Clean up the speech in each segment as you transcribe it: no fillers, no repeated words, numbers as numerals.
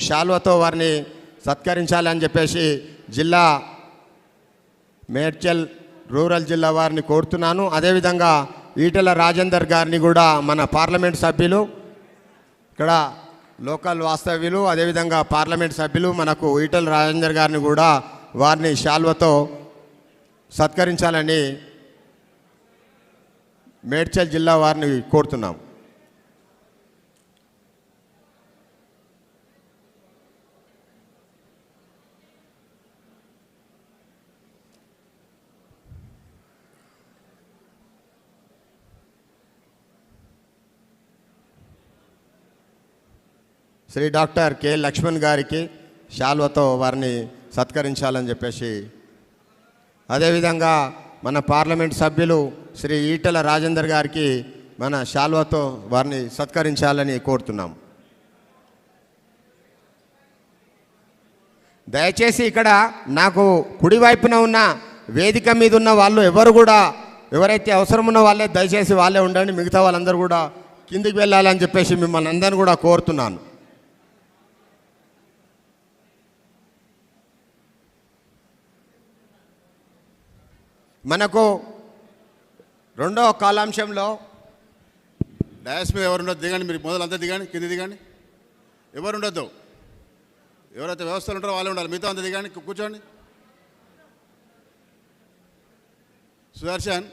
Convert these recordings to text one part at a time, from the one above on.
శాల్వతో వారిని సత్కరించాలని చెప్పేసి జిల్లా మేడ్చల్ రూరల్ జిల్లా వారిని కోరుతున్నాను. అదేవిధంగా ఈటెల రాజేందర్ గారిని కూడా మన పార్లమెంట్ సభ్యులు, ఇక్కడ లోకల్ వాస్తవ్యులు, అదేవిధంగా పార్లమెంట్ సభ్యులు మనకు ఈటెల రాజేందర్ గారిని కూడా వారిని శాల్వతో సత్కరించాలని మేడ్చల్ జిల్లా వారిని కోరుతున్నాం. శ్రీ డాక్టర్ కె లక్ష్మణ్ గారికి శాల్వతో వారిని సత్కరించాలని చెప్పేసి, అదేవిధంగా మన పార్లమెంట్ సభ్యులు శ్రీ ఈటెల రాజేందర్ గారికి మన శాల్వతో వారిని సత్కరించాలని కోరుతున్నాం. దయచేసి ఇక్కడ నాకు కుడివైపున ఉన్న వేదిక మీద ఉన్న వాళ్ళు ఎవరైతే అవసరం ఉన్న వాళ్ళే దయచేసి వాళ్ళే ఉండండి, మిగతా వాళ్ళందరూ కూడా కిందికి వెళ్ళాలని చెప్పేసి మిమ్మల్ని అందరినీ కూడా కోరుతున్నాను. మనకు రెండవ కాలాంశంలో డయాస్ మీద ఎవరు ఉండదు, దిగండి. మీరు మొదలు అంతా దిగండి, కింది దిగండి. ఎవరు ఉండొద్దు, ఎవరైతే వ్యవస్థలు ఉంటారో వాళ్ళే ఉండాలి. మిగతా అంతా దిగండి, కూర్చోండి. సుదర్శన్,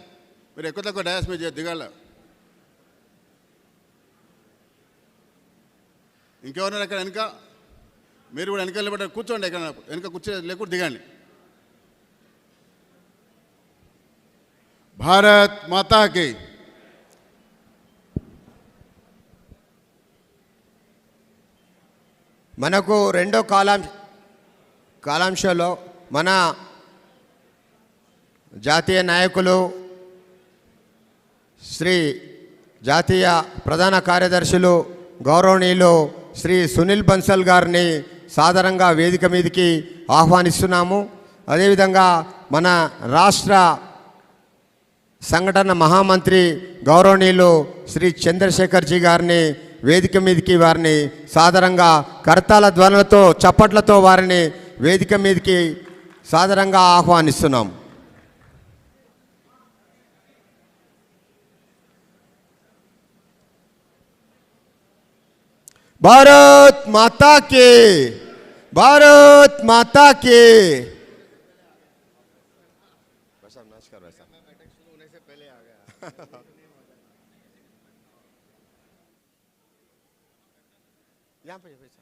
మీరు ఎక్కువ తక్కువ డయాస్ మీద దిగాల. ఇంకెవరైనా ఎక్కడ వెనక, మీరు కూడా వెనక నిలబడ్డారు, కూర్చోండి. ఎక్కడ వెనక కూర్చో లేకుండా దిగండి. భారత్ మాతాకి. మనకు రెండో కాలాంశంలో మన జాతీయ నాయకులు శ్రీ జాతీయ ప్రధాన కార్యదర్శులు గౌరవనీయులు శ్రీ సునీల్ బన్సల్ గారిని సాదరంగా వేదిక మీదకి ఆహ్వానిస్తున్నాము. అదేవిధంగా మన రాష్ట్ర సంఘటన మహామంత్రి గౌరవనీయులు శ్రీ చంద్రశేఖర్జీ గారిని వేదిక మీదకి వారిని సాదరంగా కర్తాల ధ్వనులతో చప్పట్లతో వారిని వేదిక మీదకి సాదరంగా ఆహ్వానిస్తున్నాం. భారత్ మాతా కి, భారత్ మాతా కి. यहाँ पे पैसा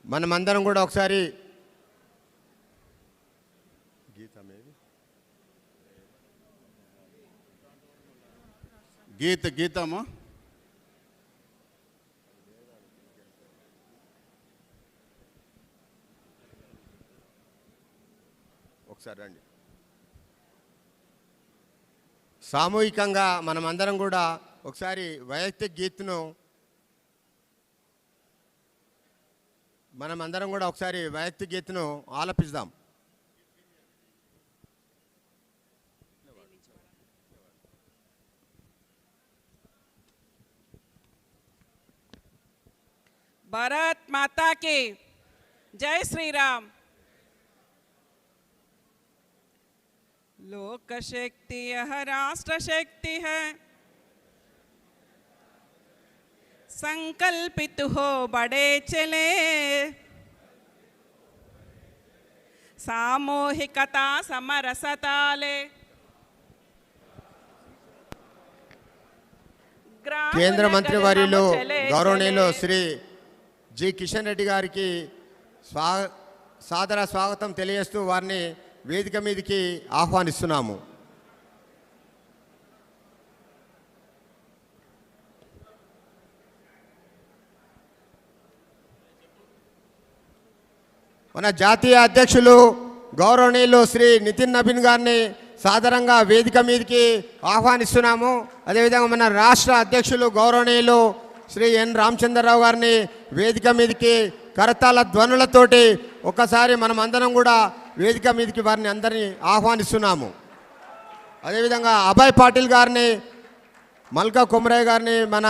మనమందరం కూడా ఒకసారి గీతము ఒకసారి రండి. సామూహికంగా మనమందరం కూడా ఒకసారి వైయక్తిక గీత్ను ఆలపిద్దాం. भारत माता की जय श्री राम। लोक शक्ति यह राष्ट्र शक्ति है, संकल्पित हो बड़े चले, सामूहिकता समरसताले, కేంద్ర మంత్రి వర్యులు గౌరవనీయులు శ్రీ జి కిషన్ రెడ్డి గారికి సాదర స్వాగతం తెలియజేస్తూ వారిని వేదిక మీదకి ఆహ్వానిస్తున్నాము. మన జాతీయ అధ్యక్షులు గౌరవనీయులు శ్రీ నితిన్ నబీన్ గారిని సాదరంగా వేదిక మీదకి ఆహ్వానిస్తున్నాము. అదేవిధంగా మన రాష్ట్ర అధ్యక్షులు గౌరవనీయులు శ్రీ ఎన్ రామచంద్రరావు గారిని వేదిక మీదకి కరతాళ ధ్వనులతోటి ఒకసారి మనం అందరం కూడా వేదిక మీదకి వారిని అందరినీ ఆహ్వానిస్తున్నాము. అదేవిధంగా అభయ్ పాటిల్ గారిని, మల్కా కుమరయ్య గారిని, మన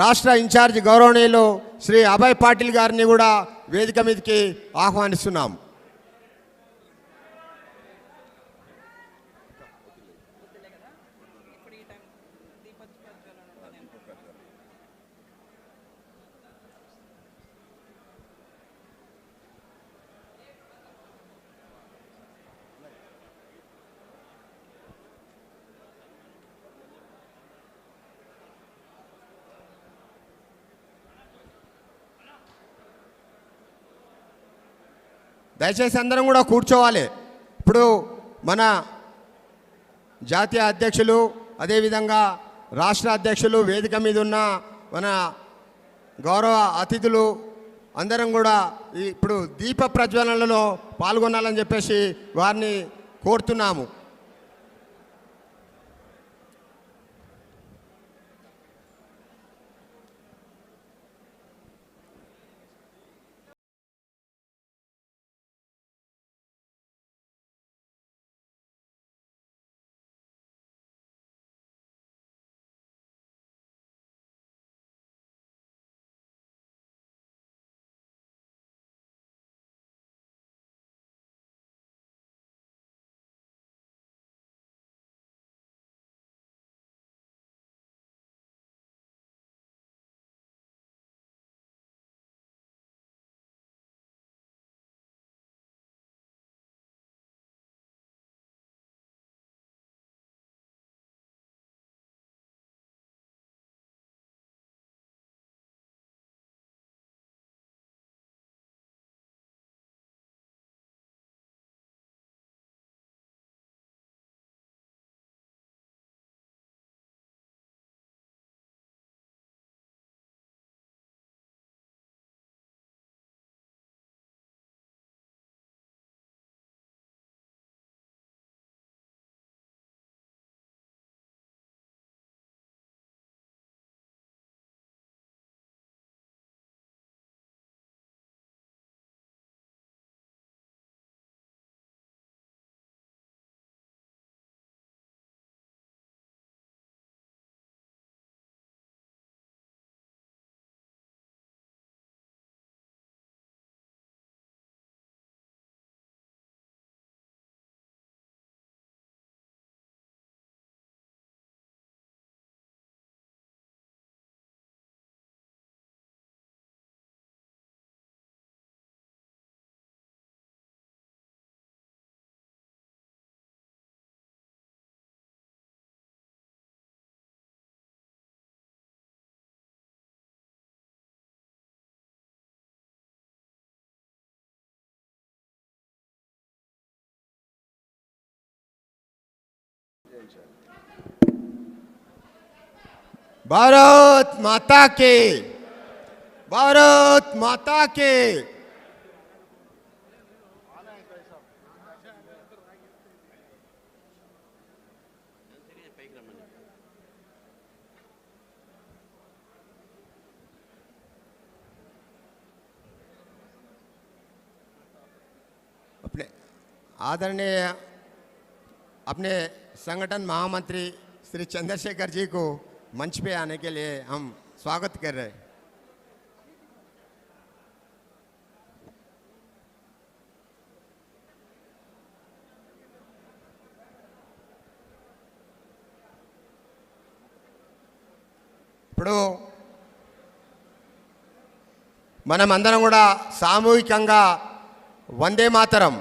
రాష్ట్ర ఇన్ఛార్జ్ గౌరవనీయులు శ్రీ అభయ్ పాటిల్ గారిని కూడా వేదిక మీదకి ఆహ్వానిస్తున్నాము. దయచేసి అందరం కూడా కూర్చోవాలి. ఇప్పుడు మన జాతీయ అధ్యక్షులు అదేవిధంగా రాష్ట్ర అధ్యక్షులు వేదిక మీద ఉన్న మన గౌరవ అతిథులు అందరం కూడా ఇప్పుడు దీప ప్రజ్వలనలో పాల్గొనాలని చెప్పేసి వారిని కోరుతున్నాము. భారత్ మాతా కి, భారత్ మాతా కి. अपने आदरणीय अपने संगठन महामंत्री श्री चंद्रशेखर जी को मंच पे आने के लिए हम स्वागत कर रहे हैं. ఇప్పుడు మనమందరం కూడా సామూహికంగా వందే మాతరం